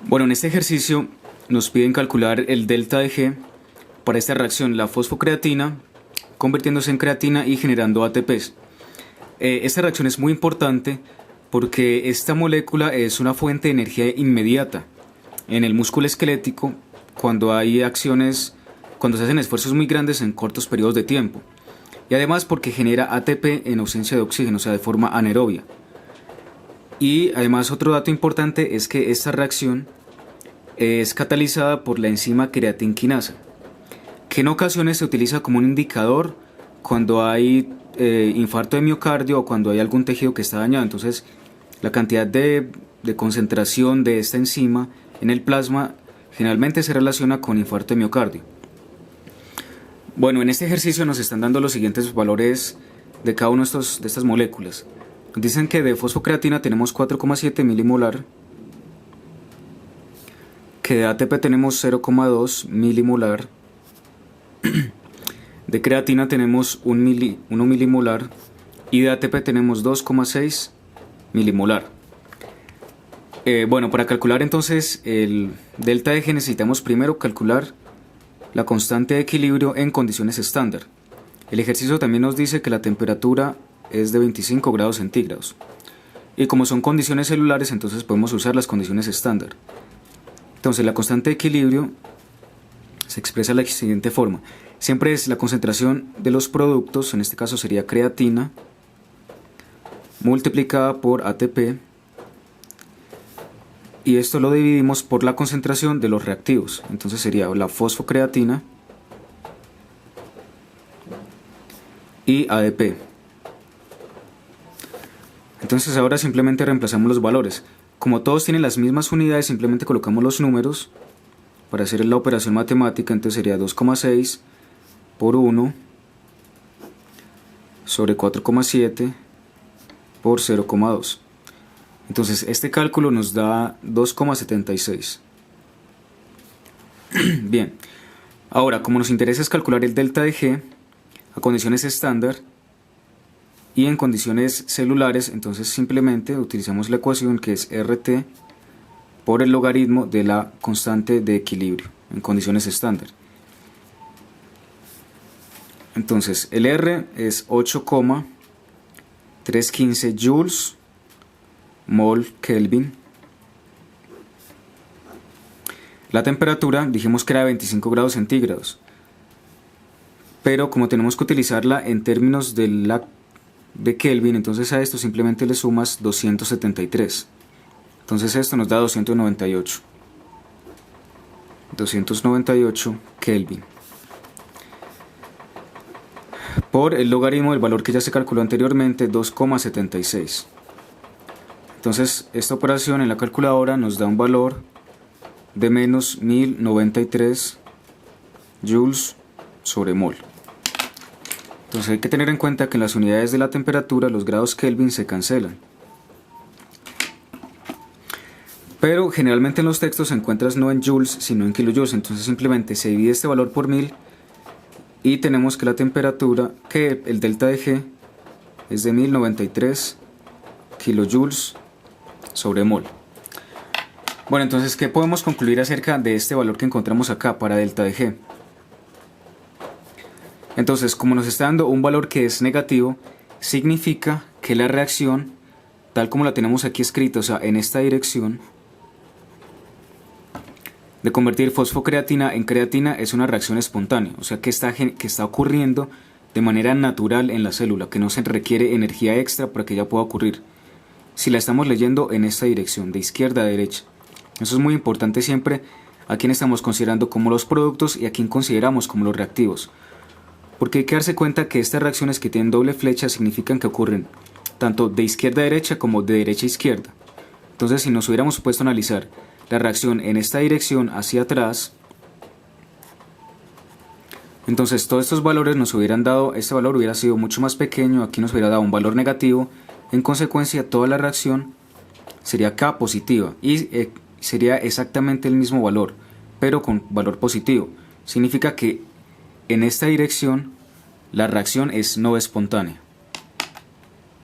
Bueno, en este ejercicio nos piden calcular el delta de G para esta reacción, la fosfocreatina convirtiéndose en creatina y generando ATPs. Esta reacción es muy importante porque esta molécula es una fuente de energía inmediata en el músculo esquelético cuando hay acciones, cuando se hacen esfuerzos muy grandes en cortos periodos de tiempo. Y además porque genera ATP en ausencia de oxígeno, o sea, de forma anaerobia. Y además otro dato importante es que esta reacción es catalizada por la enzima creatinquinasa, que en ocasiones se utiliza como un indicador cuando hay infarto de miocardio o cuando hay algún tejido que está dañado. Entonces la cantidad de concentración de esta enzima en el plasma generalmente se relaciona con infarto de miocardio. Bueno, en este ejercicio nos están dando los siguientes valores de cada una de estas moléculas. Dicen que de fosfocreatina tenemos 4,7 milimolar, que de ATP tenemos 0,2 milimolar, de creatina tenemos 1 milimolar y de ATP tenemos 2,6 milimolar. Bueno, para calcular entonces el delta de G necesitamos primero calcular la constante de equilibrio en condiciones estándar. El ejercicio también nos dice que la temperatura es de 25 grados centígrados. Y como son condiciones celulares, entonces podemos usar las condiciones estándar. Entonces la constante de equilibrio se expresa de la siguiente forma. Siempre es la concentración de los productos, en este caso sería creatina, multiplicada por ATP. Y esto lo dividimos por la concentración de los reactivos. Entonces sería la fosfocreatina y ADP. Entonces ahora simplemente reemplazamos los valores. Como todos tienen las mismas unidades, simplemente colocamos los números para hacer la operación matemática. Entonces sería 2,6 por 1 sobre 4,7 por 0,2. Entonces este cálculo nos da 2,76. Bien, ahora como nos interesa es calcular el delta de G a condiciones estándar y en condiciones celulares, entonces simplemente utilizamos la ecuación que es RT por el logaritmo de la constante de equilibrio en condiciones estándar. Entonces el R es 8,315 joules mol Kelvin. La temperatura dijimos que era de 25 grados centígrados, pero como tenemos que utilizarla en términos de Kelvin, entonces a esto simplemente le sumas 273. Entonces esto nos da 298 Kelvin por el logaritmo del valor que ya se calculó anteriormente, 2,76. Entonces esta operación en la calculadora nos da un valor de menos 1093 joules sobre mol. Entonces hay que tener en cuenta que en las unidades de la temperatura los grados Kelvin se cancelan. Pero generalmente en los textos se encuentran no en joules sino en kilojoules. Entonces simplemente se divide este valor por 1000 y tenemos que la temperatura, que el delta de G es de 1093 kilojoules sobre mol. Bueno, entonces, ¿qué podemos concluir acerca de este valor que encontramos acá para delta de G? Entonces, como nos está dando un valor que es negativo, significa que la reacción, tal como la tenemos aquí escrita, o sea, en esta dirección, de convertir fosfocreatina en creatina es una reacción espontánea, o sea, que está ocurriendo de manera natural en la célula, que no se requiere energía extra para que ella pueda ocurrir. Si la estamos leyendo en esta dirección, de izquierda a derecha. Eso es muy importante siempre a quién estamos considerando como los productos y a quién consideramos como los reactivos. Porque hay que darse cuenta que estas reacciones que tienen doble flecha significan que ocurren tanto de izquierda a derecha como de derecha a izquierda. Entonces, si nos hubiéramos puesto a analizar la reacción en esta dirección hacia atrás, entonces todos estos valores nos hubieran dado, este valor hubiera sido mucho más pequeño, aquí nos hubiera dado un valor negativo. En consecuencia, toda la reacción sería K positiva y sería exactamente el mismo valor, pero con valor positivo. Significa que en esta dirección la reacción es no espontánea.